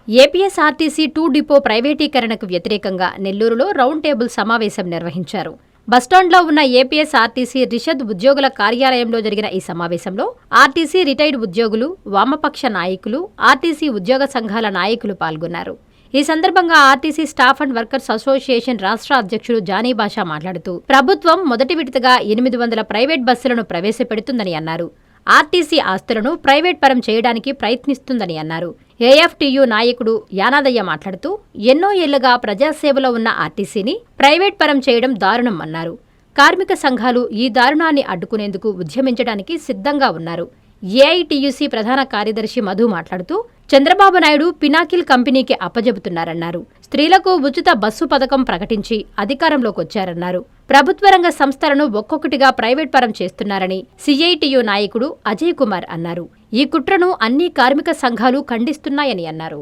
APSRTC 2 depot ప్రైవేటీకరణకు వ్యతిరేకంగా నెల్లూరులో రౌండ్ టేబుల్ సమావేశం నిర్వహించారు. బస్టాండ్లో ఉన్న ఏపీఎస్ఆర్టీసీ రిషద్ ఉద్యోగుల కార్యాలయంలో జరిగిన ఈ సమావేశంలో ఆర్టీసీ రిటైర్డ్ ఉద్యోగులు, వామపక్ష నాయకులు, ఆర్టీసీ ఉద్యోగ సంఘాల నాయకులు పాల్గొన్నారు. ఈ సందర్భంగా RTC staff and workers association రాష్ట్ర అధ్యక్షుడు జానీ బాషా మాట్లాడుతూ ప్రభుత్వం మొదటి విడతగా 800 ప్రైవేట్ బస్సులను ప్రవేశపెడుతుందని అన్నారు. ఆర్టీసీ ఆస్తులను ప్రైవేట్ పరం చేయడానికి ప్రయత్నిస్తుందని అన్నారు. ఏఎఫ్టీయూ నాయకుడు యానాదయ్య మాట్లాడుతూ ఎన్నో ఏళ్లుగా ప్రజాసేవలో ఉన్న ఆర్టీసీని ప్రైవేట్ పరం చేయడం దారుణం అన్నారు. కార్మిక సంఘాలు ఈ దారుణాన్ని అడ్డుకునేందుకు ఉద్యమించడానికి సిద్ధంగా ఉన్నారు. ఏఐటీయూసీ ప్రధాన కార్యదర్శి మధు మాట్లాడుతూ చంద్రబాబు నాయుడు పినాకిల్ కంపెనీకి అప్పజెబుతున్నారన్నారు. స్త్రీలకు ఉచిత బస్సు పథకం ప్రకటించి అధికారంలోకొచ్చారన్నారు. ప్రభుత్వ రంగ సంస్థలను ఒక్కొక్కటిగా ప్రైవేట్ పరం చేస్తున్నారని సిఐటియు నాయకుడు అజయ్ కుమార్ అన్నారు. ఈ కుట్రను అన్ని కార్మిక సంఘాలు ఖండిస్తున్నాయని అన్నారు.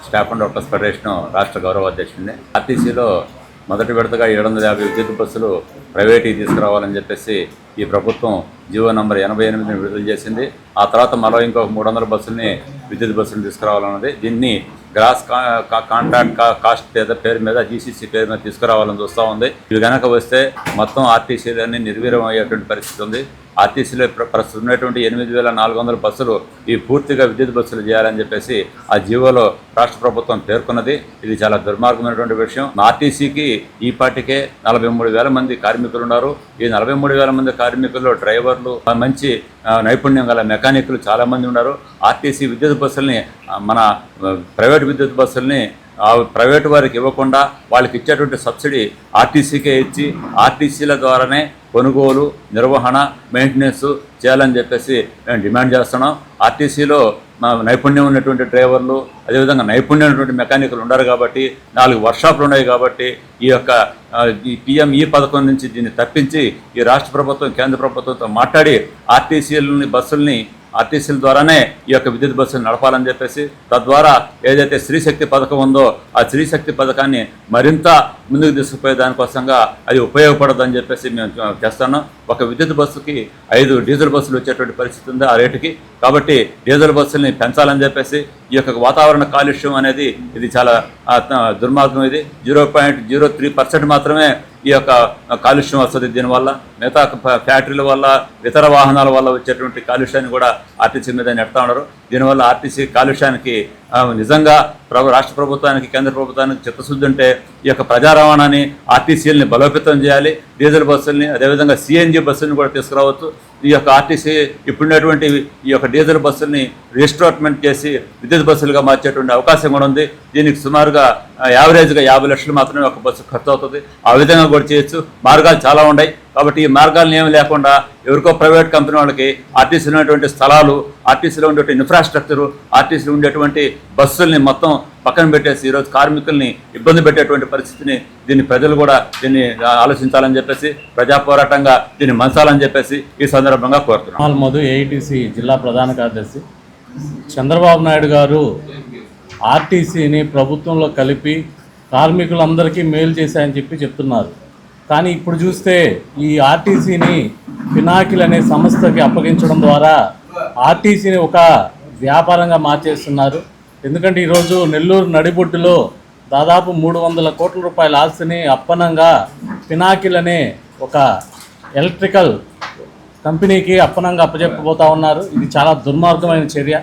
స్టాఫ్ అండ్ వర్కర్స్ ఫెడరేషన్ రాష్ట్ర గౌరవ అధ్యక్షుడిని. ఆర్టీసీలో మొదటి విడతగా 750 విద్యుత్ బస్సులు ప్రైవేట్కి తీసుకురావాలని చెప్పేసి ఈ ప్రభుత్వం జీవో నంబర్ 88ని విడుదల చేసింది. ఆ తర్వాత మరో ఇంకొక 300 బస్సుల్ని విద్యుత్ బస్సులు తీసుకురావాలన్నది. దీన్ని గ్రాస్ కాంట్రాక్ట్ కాస్ట్ పేరు మీద జీసీసీ పేరు మీద తీసుకురావాలని చూస్తూ ఉంది. ఇవి కనుక వస్తే మొత్తం ఆర్టీసీలన్నీ నిర్వీర్యం అయ్యేటువంటి పరిస్థితి ఉంది. ఆర్టీసీలో ప్రస్తుతం ఉన్నటువంటి 8400 బస్సులు ఈ పూర్తిగా విద్యుత్ బస్సులు చేయాలని చెప్పేసి ఆ జీవోలో రాష్ట్ర ప్రభుత్వం పేర్కొన్నది. ఇది చాలా దుర్మార్గమైనటువంటి విషయం. ఆర్టీసీకి ఈ పాటికే 43,000 మంది కార్మికులు ఉన్నారు. ఈ 43,000 మంది కార్మికుల్లో డ్రైవర్లు, మంచి నైపుణ్యం గల మెకానిక్లు చాలామంది ఉన్నారు. ఆర్టీసీ విద్యుత్ బస్సుల్ని, మన ప్రైవేట్ విద్యుత్ బస్సుల్ని ప్రైవేటు వారికి ఇవ్వకుండా వాళ్ళకి ఇచ్చేటువంటి సబ్సిడీ ఆర్టీసీకే ఇచ్చి ఆర్టీసీల ద్వారానే కొనుగోలు, నిర్వహణ, మెయింటెనెన్స్ చేయాలని చెప్పేసి మేము డిమాండ్ చేస్తున్నాం. ఆర్టీసీలో నైపుణ్యం ఉన్నటువంటి డ్రైవర్లు, అదేవిధంగా నైపుణ్యం ఉన్నటువంటి మెకానికల్ ఉన్నారు కాబట్టి 4 వర్క్షాపులు ఉన్నాయి కాబట్టి ఈ పిఎంఈ పథకం నుంచి దీన్ని తప్పించి ఈ రాష్ట్ర ప్రభుత్వం, కేంద్ర ప్రభుత్వంతో మాట్లాడి బస్సుల్ని ఆర్టీసీల ద్వారానే ఈ యొక్క విద్యుత్ బస్సులు నడపాలని చెప్పేసి, తద్వారా ఏదైతే స్త్రీశక్తి పథకం ఉందో ఆ స్త్రీశక్తి పథకాన్ని మరింత ముందుకు తీసుకుపోయే దానికోసంగా అది ఉపయోగపడదని చెప్పేసి మేము చేస్తున్నాం. ఒక విద్యుత్ బస్సుకి 5 డీజిల్ బస్సులు వచ్చేటువంటి పరిస్థితి ఉంది ఆ రేటుకి. కాబట్టి డీజిల్ బస్సుల్ని పెంచాలని చెప్పేసి, ఈ యొక్క వాతావరణ కాలుష్యం అనేది ఇది చాలా దుర్మార్గం. ఇది 0.03% మాత్రమే ఈ యొక్క కాలుష్యం వస్తుంది. దీనివల్ల మిగతా ఫ్యాక్టరీల వల్ల, ఇతర వాహనాల వల్ల వచ్చేటువంటి కాలుష్యాన్ని కూడా ఆర్టీసీ మీద నెడతా ఉన్నారు. దీనివల్ల ఆర్టీసీ కాలుష్యానికి నిజంగా రాష్ట్ర ప్రభుత్వానికి, కేంద్ర ప్రభుత్వానికి చిత్తశుద్ధి ఉంటే ఈ యొక్క ప్రజా రవాణాని, ఆర్టీసీలని బలోపేతం చేయాలి. డీజిల్ బస్సుల్ని, అదేవిధంగా సిఎన్జి బస్సులను కూడా తీసుకురావచ్చు. ఈ యొక్క ఆర్టీసీ ఇప్పుడున్నటువంటి ఈ యొక్క డీజిల్ బస్సుల్ని రిస్టోర్మెంట్ చేసి విద్యుత్ బస్సులుగా మార్చేటువంటి అవకాశం కూడా ఉంది. దీనికి సుమారుగా యావరేజ్గా 50 లక్షలు మాత్రమే ఒక బస్సు ఖర్చు అవుతుంది. ఆ విధంగా కూడా చేయొచ్చు. మార్గాలు చాలా ఉన్నాయి. కాబట్టి ఈ మార్గాలను ఏమి లేకుండా ఎవరికో ప్రైవేట్ కంపెనీ వాళ్ళకి ఆర్టీసీలో ఉన్నటువంటి స్థలాలు, ఆర్టీసీలో ఉండేటువంటి ఇన్ఫ్రాస్ట్రక్చరు, ఆర్టీసీలో ఉండేటువంటి బస్సుల్ని మొత్తం పక్కన పెట్టేసి ఈరోజు కార్మికుల్ని ఇబ్బంది పెట్టేటువంటి పరిస్థితిని దీన్ని ప్రజలు కూడా దీన్ని ఆలోచించాలని చెప్పేసి, ప్రజా పోరాటంగా దీన్ని మంచాలని చెప్పేసి ఈ సందర్భంగా కోరుతున్నాం. మధు, ఏఐటీసీ జిల్లా ప్రధాన కార్యదర్శి. చంద్రబాబు నాయుడు గారు ఆర్టీసీని ప్రభుత్వంలో కలిపి కార్మికులందరికీ మేలు చేశాయని చెప్తున్నారు. కానీ ఇప్పుడు చూస్తే ఈ ఆర్టీసీని పినాకిల్ అనే సంస్థకి అప్పగించడం ద్వారా ఆర్టీసీని ఒక వ్యాపారంగా మార్చేస్తున్నారు. ఎందుకంటే ఈరోజు నెల్లూరు నడిబొడ్డులో దాదాపు 300 కోట్ల రూపాయల ఆస్తిని అప్పనంగా పినాకిల్ అనే ఒక ఎలక్ట్రికల్ కంపెనీకి అప్పనంగా అప్పచెప్పబోతా ఉన్నారు. ఇది చాలా దుర్మార్గమైన చర్య.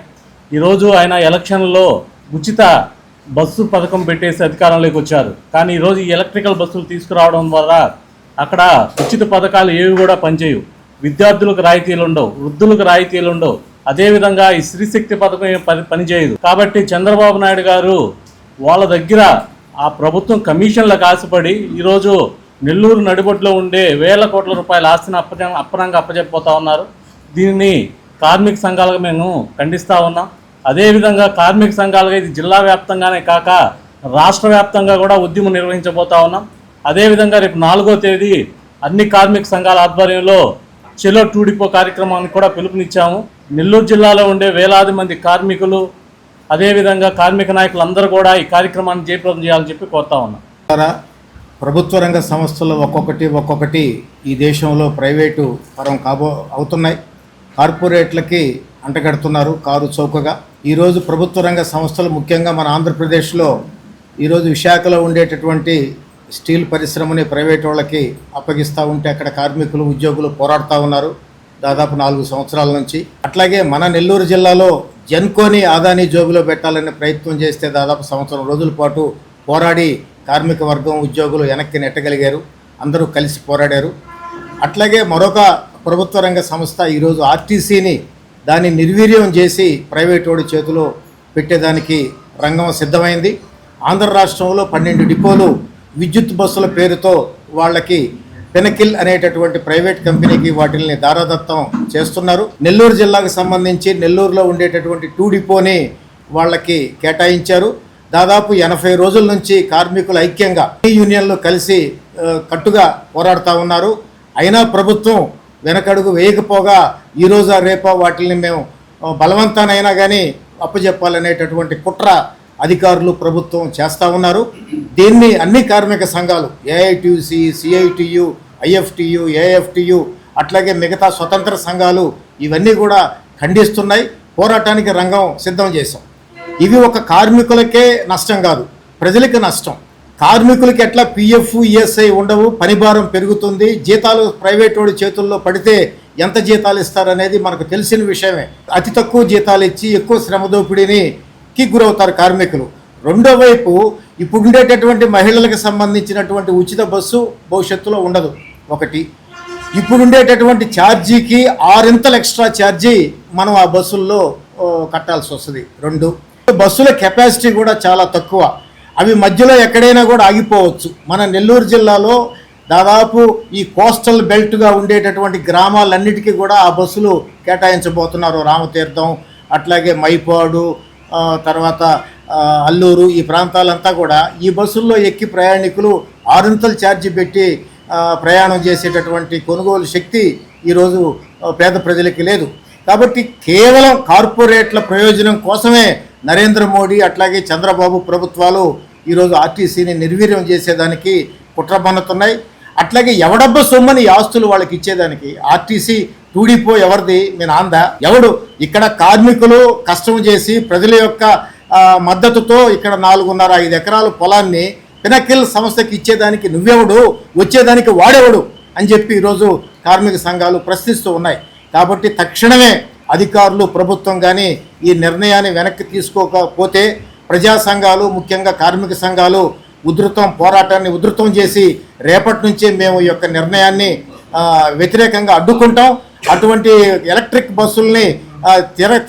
ఈరోజు ఆయన ఎలక్షన్లో ఉచిత బస్సు పథకం పెట్టేసి అధికారంలోకి వచ్చారు. కానీ ఈరోజు ఈ ఎలక్ట్రికల్ బస్సులు తీసుకురావడం ద్వారా అక్కడ ఉచిత పథకాలు ఏవి కూడా పనిచేయవు. విద్యార్థులకు రాయితీలు ఉండవు, వృద్ధులకు రాయితీలు ఉండవు. అదేవిధంగా ఈ స్త్రీశక్తి పథకం పనిచేయదు. కాబట్టి చంద్రబాబు నాయుడు గారు వాళ్ళ దగ్గర ఆ ప్రభుత్వం కమిషన్లకు ఆశపడి ఈరోజు నెల్లూరు నడిబొడ్డులో ఉండే 1000 కోట్ల రూపాయల ఆస్తిని అప్పనంగా అప్పచెప్పోతా ఉన్నారు. దీనిని కార్మిక సంఘాలుగా మేము ఖండిస్తూ ఉన్నాం. అదేవిధంగా కార్మిక సంఘాలుగా ఇది జిల్లా వ్యాప్తంగానే కాక రాష్ట్ర వ్యాప్తంగా కూడా ఉద్యమం నిర్వహించబోతా ఉన్నాం. అదేవిధంగా రేపు 4వ తేదీ అన్ని కార్మిక సంఘాల ఆధ్వర్యంలో చెలో 2 డిపో కార్యక్రమానికి కూడా పిలుపునిచ్చాము. నెల్లూరు జిల్లాలో ఉండే వేలాది మంది కార్మికులు, అదేవిధంగా కార్మిక నాయకులందరూ కూడా ఈ కార్యక్రమాన్ని జయప్రదం చేయాలని చెప్పి కోరుతా ఉన్నాం. ప్రభుత్వ రంగ సంస్థలు ఒక్కొక్కటి ఈ దేశంలో ప్రైవేటు పరం అవుతున్నాయి. కార్పొరేట్లకి అంటగడుతున్నారు కారు చౌకగా. ఈరోజు ప్రభుత్వ రంగ సంస్థలు ముఖ్యంగా మన ఆంధ్రప్రదేశ్లో ఈరోజు విశాఖలో ఉండేటటువంటి స్టీల్ పరిశ్రమని ప్రైవేట్ వాళ్ళకి అప్పగిస్తూ ఉంటే అక్కడ కార్మికులు ఉద్యోగులు పోరాడుతూ ఉన్నారు దాదాపు 4 సంవత్సరాల నుంచి. అట్లాగే మన నెల్లూరు జిల్లాలో జెన్కోని అదానీ జోబులో పెట్టాలనే ప్రయత్నం చేస్తే దాదాపు 1 సంవత్సరం రోజుల పాటు పోరాడి కార్మిక వర్గం ఉద్యోగులు వెనక్కి నెట్టగలిగారు, అందరూ కలిసి పోరాడారు. అట్లాగే మరొక ప్రభుత్వ రంగ సంస్థ ఈరోజు ఆర్టీసీని దాన్ని నిర్వీర్యం చేసి ప్రైవేట్ వాడి చేతిలో పెట్టేదానికి రంగం సిద్ధమైంది. ఆంధ్ర రాష్ట్రంలో 12 డిపోలు విద్యుత్ బస్సుల పేరుతో వాళ్ళకి పెనకిల్ అనేటటువంటి ప్రైవేట్ కంపెనీకి వాటిని దారాదత్తం చేస్తున్నారు. నెల్లూరు జిల్లాకు సంబంధించి నెల్లూరులో ఉండేటటువంటి 2 డిపోని వాళ్ళకి కేటాయించారు. దాదాపు 80 రోజుల నుంచి కార్మికులు ఐక్యంగా ఈ యూనియన్లు కలిసి కట్టుగా పోరాడుతూ ఉన్నారు. అయినా ప్రభుత్వం వెనకడుగు వేయకపోగా ఈరోజు రేపో వాటిని మేము బలవంతానైనా కానీ అప్పచెప్పాలనేటటువంటి కుట్ర అధికారులు ప్రభుత్వం చేస్తూ ఉన్నారు. దీన్ని అన్ని కార్మిక సంఘాలు ఏఐటీయూసీ, సిఐటియు, ఐఎఫ్టియు, ఏఎఫ్టియు అట్లాగే మిగతా స్వతంత్ర సంఘాలు ఇవన్నీ కూడా ఖండిస్తున్నాయి. పోరాటానికి రంగం సిద్ధం చేశాం. ఇవి ఒక కార్మికులకే నష్టం కాదు, ప్రజలకి నష్టం. కార్మికులకి ఎట్లా పిఎఫ్, ఈఎస్ఐ ఉండవు, పనిభారం పెరుగుతుంది, జీతాలు ప్రైవేట్ వాడి చేతుల్లో పడితే ఎంత జీతాలు ఇస్తారనేది మనకు తెలిసిన విషయమే. అతి తక్కువ జీతాలు ఇచ్చి ఎక్కువ శ్రమ దోపిడీకి గురవుతారు కార్మికులు. రెండో వైపు ఇప్పుడు ఉండేటటువంటి మహిళలకు సంబంధించినటువంటి ఉచిత బస్సు భవిష్యత్తులో ఉండదు. ఒకటి, ఇప్పుడు ఉండేటటువంటి ఛార్జీకి 6 ఎక్స్ట్రా ఛార్జీ మనం ఆ బస్సుల్లో కట్టాల్సి వస్తుంది. 2, బస్సుల కెపాసిటీ కూడా చాలా తక్కువ, అవి మధ్యలో ఎక్కడైనా కూడా ఆగిపోవచ్చు. మన నెల్లూరు జిల్లాలో దాదాపు ఈ కోస్టల్ బెల్ట్గా ఉండేటటువంటి గ్రామాలన్నిటికీ కూడా ఆ బస్సులు కేటాయించబోతున్నారు. రామతీర్థం, అట్లాగే మైపాడు, తర్వాత అల్లూరు, ఈ ప్రాంతాలంతా కూడా ఈ బస్సుల్లో ఎక్కి ప్రయాణికులు 6 ఛార్జీ పెట్టి ప్రయాణం చేసేటటువంటి కొనుగోలు శక్తి ఈరోజు పేద ప్రజలకి లేదు. కాబట్టి కేవలం కార్పొరేట్ల ప్రయోజనం కోసమే నరేంద్ర మోడీ అట్లాగే చంద్రబాబు ప్రభుత్వాలు ఈరోజు ఆర్టీసీని నిర్వీర్యం చేసేదానికి కుట్ర పన్నుతున్నాయి. అట్లాగే ఎవడబ్బ సొమ్మని ఆస్తులు వాళ్ళకి ఇచ్చేదానికి ఆర్టీసీ 2 డిపో ఎవరిది? మీ నాందా? ఎవడు? ఇక్కడ కార్మికులు కష్టం చేసి ప్రజల యొక్క మద్దతుతో ఇక్కడ 4.5 ఎకరాల పొలాన్ని పినకిల్ సంస్థకి ఇచ్చేదానికి నువ్వెవడు, వచ్చేదానికి వాడెవడు అని చెప్పి ఈరోజు కార్మిక సంఘాలు ప్రశ్నిస్తూ ఉన్నాయి. కాబట్టి తక్షణమే అధికారులు, ప్రభుత్వం కానీ ఈ నిర్ణయాన్ని వెనక్కి తీసుకోకపోతే ప్రజా సంఘాలు, ముఖ్యంగా కార్మిక సంఘాలు పోరాటాన్ని ఉధృతం చేసి రేపటి నుంచే మేము ఈ యొక్క నిర్ణయాన్ని వ్యతిరేకంగా అడ్డుకుంటాం. అటువంటి ఎలక్ట్రిక్ బస్సుల్ని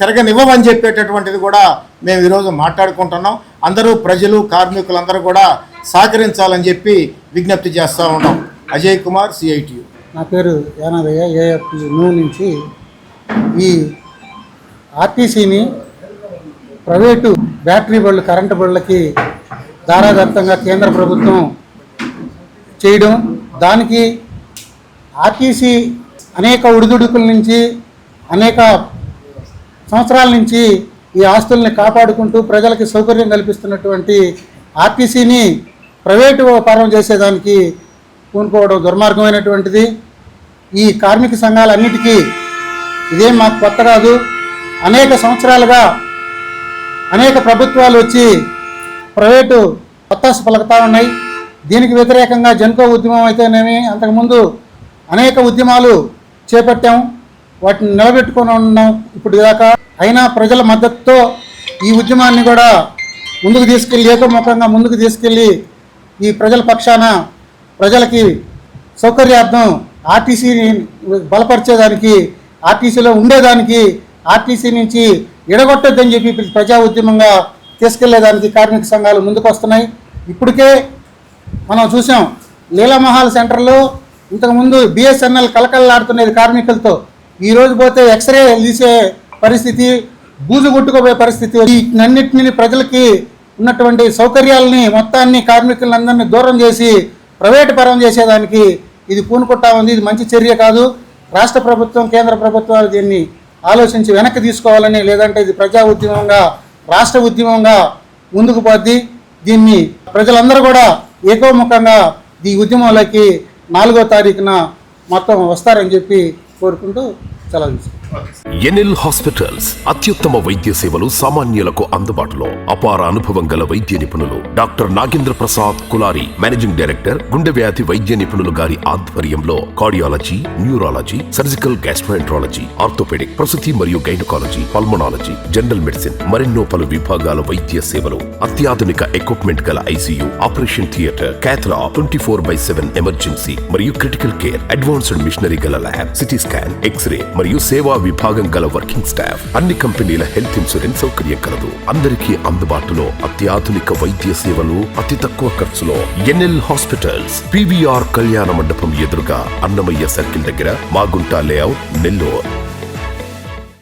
తిరగనివ్వమని చెప్పేటటువంటిది కూడా మేము ఈరోజు మాట్లాడుకుంటున్నాం. అందరూ ప్రజలు, కార్మికులందరూ కూడా సహకరించాలని చెప్పి విజ్ఞప్తి చేస్తూ ఉన్నాం. అజయ్ కుమార్, సిఐటియు. నా పేరు యానాదయ్య, ఏఎఫ్టి నుంచి. ఈ ఆర్టీసీని ప్రైవేటు బ్యాటరీ బళ్ళు, కరెంటు బళ్ళకి దారాదత్తంగా కేంద్ర ప్రభుత్వం చేయడం, దానికి ఆర్టీసీ అనేక ఒడిదుడుకుల నుంచి, అనేక సంవత్సరాల నుంచి ఈ ఆస్తుల్ని కాపాడుకుంటూ ప్రజలకి సౌకర్యం కల్పిస్తున్నటువంటి ఆర్టీసీని ప్రైవేటు పరం చేసేదానికి పూనుకోవడం దుర్మార్గమైనటువంటిది. ఈ కార్మిక సంఘాలన్నిటికీ ఇదేం మాకు కొత్త కాదు. అనేక సంవత్సరాలుగా అనేక ప్రభుత్వాలు వచ్చి ప్రైవేటు ఒత్తాస పలుకుతూ ఉన్నాయి. దీనికి వ్యతిరేకంగా జెన్కో ఉద్యమం అయితేనేమి, అంతకుముందు అనేక ఉద్యమాలు చేపట్టాం, వాటిని నిలబెట్టుకొని ఉన్నాం ఇప్పుడు దాకా. అయినా ప్రజల మద్దతుతో ఈ ఉద్యమాన్ని కూడా ముందుకు తీసుకెళ్ళి, ఏకముఖంగా ముందుకు తీసుకెళ్ళి ఈ ప్రజల పక్షాన ప్రజలకి సౌకర్యార్థం ఆర్టీసీని బలపరిచేదానికి, ఆర్టీసీలో ఉండేదానికి, ఆర్టీసీ నుంచి ఎడగొట్టొద్దని చెప్పి ప్రజా ఉద్యమంగా తీసుకెళ్లేదానికి కార్మిక సంఘాలు ముందుకు వస్తున్నాయి. ఇప్పటికే మనం చూసాం, లీలామహల్ సెంటర్లో ఇంతకుముందు బిఎస్ఎన్ఎల్ కలకలలాడుతున్నది కార్మికులతో. ఈరోజు పోతే ఎక్స్రే తీసే పరిస్థితి, బూజు కొట్టుకోబోయే పరిస్థితి. వీటన్నిటిని ప్రజలకి ఉన్నటువంటి సౌకర్యాలని మొత్తాన్ని కార్మికులందరినీ దూరం చేసి ప్రైవేటు పరం చేసేదానికి ఇది పూనుకుంటా ఉంది. ఇది మంచి చర్య కాదు. రాష్ట్ర ప్రభుత్వం, కేంద్ర ప్రభుత్వాలు దీన్ని ఆలోచించి వెనక్కి తీసుకోవాలని, లేదంటే ఇది ప్రజా ఉద్యమంగా, రాష్ట్ర ఉద్యమంగా ముందుకు పోద్ది. దీన్ని ప్రజలందరూ కూడా ఏకోముఖంగా ఈ ఉద్యమంలోకి 4వ తారీఖున మొత్తం వస్తారని చెప్పి కోరుకుంటూ సెలవు తీసుకుంటాం. ఎన్ఎల్ హాస్పిటల్స్ అత్యుత్తమ వైద్య సేవలు సామాన్యులకు అందుబాటులో. అపార అనుభవం గల వైద్య నిపుణులు doctor Nagendra Prasad Kulari, managing director, గుండె వ్యాధి వైద్య నిపుణులు గారి ఆధ్వర్యంలో cardiology, neurology, surgical gastroenterology, orthopaedic, ప్రసూతి మరియు గైనకాలజీ, పల్మనాలజీ, జనరల్ మెడిసిన్ మరెన్నో పలు విభాగాల వైద్య సేవలు. అత్యాధునిక ఎక్విప్మెంట్ గల ఐసీయూ, ఆపరేషన్ థియేటర్, క్యాథ్లా, 24/7 ఎమర్జెన్సీ మరియు క్రిటికల్ కేర్, అడ్వాన్స్డ్ మిషనరీ గల ల్యాబ్, సిటీ స్కాన్, ఎక్స్రే మరియు సేవా విభాగం గల వర్కింగ్ స్టాఫ్. అన్ని కంపెనీల హెల్త్ ఇన్సూరెన్స్ సౌకర్యం కలదు. అందరికీ అందుబాటులో అత్యాధునిక వైద్య సేవలు అతి తక్కువ ఖర్చులో. ఎన్ఎల్ హాస్పిటల్స్, పివిఆర్ కళ్యాణ మండపం ఎదురుగా, అన్నమయ్య సర్కిల్ దగ్గర, మాగుంట లేఅవుట్, నెల్లూరు.